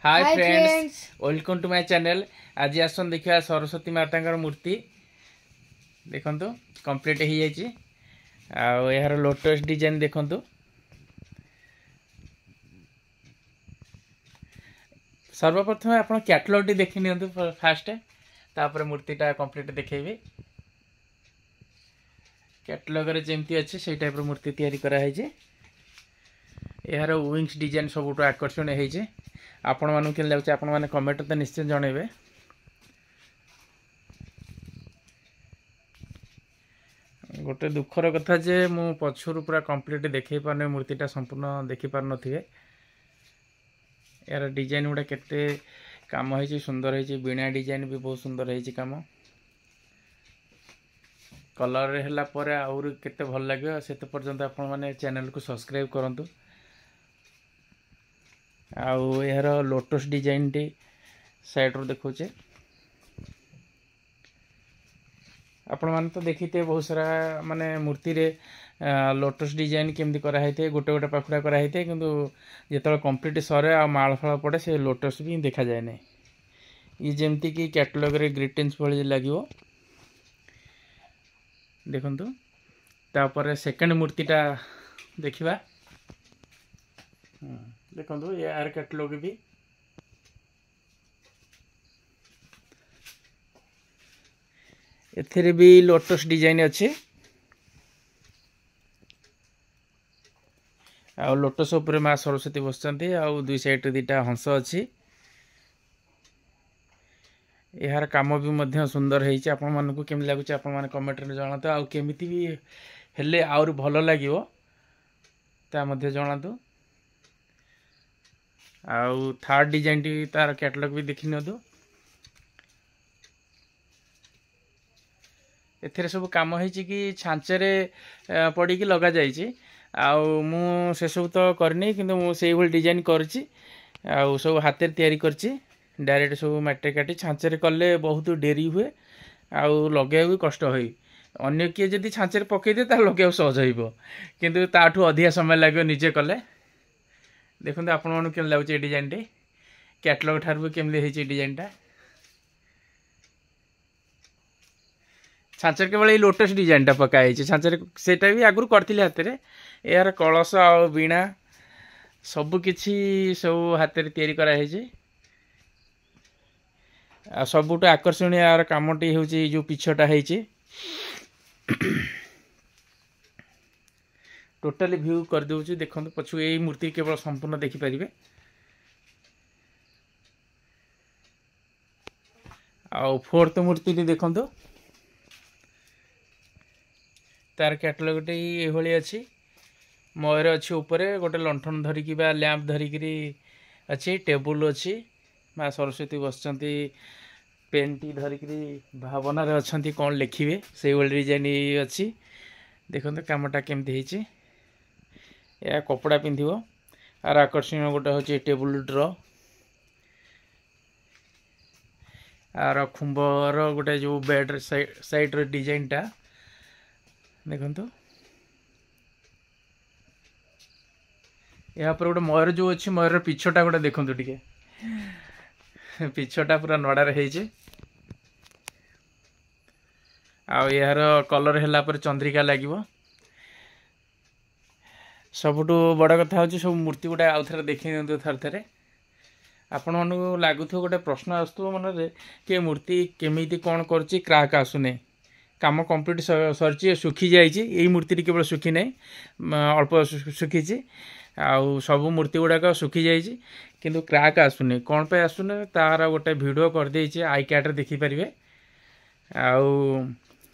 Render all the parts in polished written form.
Hi hi friends, welcome to my channel. आज आसन देखा सरस्वती माता मूर्ति देखंतु कंप्लीट हो जाइए। यार लोटस डिजाइन देखंतु। सर्वप्रथम आप कैटलॉग टी देखि नियंतु फास्ट, तापर मूर्तिटा कंप्लीट देखेबी। कैटलॉग रे जेमती अच्छे से टाइप मूर्ति तैयारी कराई जे। यार विंग्स डिजाइन सबुठ आकर्षण है। आपण मानू के लगे आपण माने कमेंट तो निश्चय जनइबे। गोटे दुखर कथा जे मु पछुर पूरा कंप्लीट देखे पारने मूर्तिटा संपूर्ण देखि पार नथिबे। यार डिजाइन गुड़ा केते काम है, सुंदर है। बिना डिजाइन भी बहुत सुंदर है काम। कलर है पर आउर केते भल लगे से पर्यंत आपण माने चैनल को सब्सक्राइब करंतु। आउ यार लोटस डिजाइन टी साइड रो देखुचे। आपण मान तो देखिते बहुत सारा माने मूर्ति रे लोटस डिजाइन केमती कराई थे, गोटे गोटे पाखुड़ा कराई थे, किंतु जिते कंप्लीट सरे आ माल फल पड़े से लोटस भी देखा जाए ना। ये जमती कि कैटलॉग रे ग्रीटिंग्स भली लगिवो देखंतु। तापर सेकंड मूर्तिटा देखिबा। देखंतु यार कैटलॉग भी एथिरे भी लोटस डिजाइन अच्छे। आ लोटस ऊपर माँ सरस्वती बसचंती। आउ दुई साइड दीटा हंस अच्छी। यार काम भी मध्य सुंदर है। आपण मानकु केमि लागुच आपण माने कमेंट रे जणातु। आउ केमिति भी हेले आउर भलो लागिवो ता मध्य जणातु। आउ थर्ड डिजाइन टी तार कैटलॉग भी देखि नदु। एथिरे सब काम है कि छांचरे पड़ी कि लगा जाइए। आउ मु से सब तो करनी, किंतु मु से भल डिजाइन करची। आउ सब हाथ तैयारी करची। डायरेक्ट सब माटे काटी छांचरे कले बहुत डेरी हुए। आउ लगे भी कष्ट होई। अन्य किए जदि छांचरे पकई दे ता लगे सहज होइबो, किंतु ताठू अधिक समय लगे निजे कले। देखंतु आपण मानु केम लागुच ए डिजाइन टे कैटलॉग ठार भी केमले हेची डिजाइन टा। छांचर केवल लोटस डिजाइन टा पकाई छांचर सेटा भी आगुरी करथिले हाथ रे। यार कलश आ बीणा सब किछि सब हाथ रे तैयारी करा है। सबुठ आकर्षणीय यार कामटी हूँ जो पिछटा है। टोटाली व्यू कर दूची देखो पछु यही मूर्ति केवल संपूर्ण देखिपारे। आ फोर्थ मूर्ति देखो तार कैटलॉग टे ये अच्छी। मयूर अच्छी ऊपर गोटे लंठन धरिकी लैंप धरिकी अच्छी। टेबुल अच्छी। माँ सरस्वती बसचंती पेन टी धरिकी भावना रे अच्छी कौन लिखिए से डिजाइन अच्छी। देखो कामटा केमती है। या कपड़ा पिंधिबो। आर आकर्षण गोटे हूँ टेबुल ड्र। आर खुंबर गोटे जो बेड साइड रे डिजाइन टा देखो। यहाँ पर गोटे मयूर जो अच्छी मयूर पिछटा गोटे देखो टिके पिछटा पूरा नड़ा रही। यार कलर है पर चंद्रिका लगे। सबुठु बड़ कथा हूँ सब मूर्ति गुड़ा आउ थे देखी नि थर थे। आपण मन लगुथ गोटे प्रश्न आसुव मन में कि मूर्ति केमी कौन कर क्राक आसुने। काम कंप्लीट सरी सुखी जाइए। मूर्ति केवल सुखी ना अल्प सुखी। आउ सब मूर्ति गुड़ाक सुखी जाइए, किंतु क्राक आसुने कौन पे आसुने तार गोटे वीडियो कर देइछे। आई कार्ड रे देखि परिबे। आउ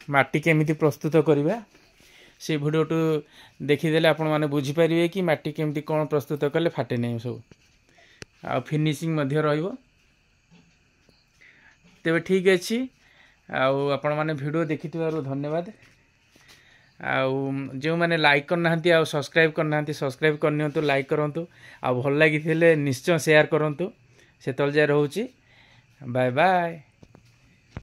माटी केमिति प्रस्तुत करिबा से वीडियो टू देखिदेले आपण माने बुझी परिबे कि माटी केमिति कौन प्रस्तुत कले फाटे नै सब। आ फिनिशिंग मध्य रहिबो। तेबे ठीक अछि। आउ आपण माने वीडियो देखिथिबारु धन्यवाद। आउ जो मैंने लाइक करना आ सब्सक्राइब करना सब्सक्राइब करनियंतु, लाइक करंतु। आ भल लागिथिले निश्चय शेयर करंतु। से तल जाय रहउची। Bye bye.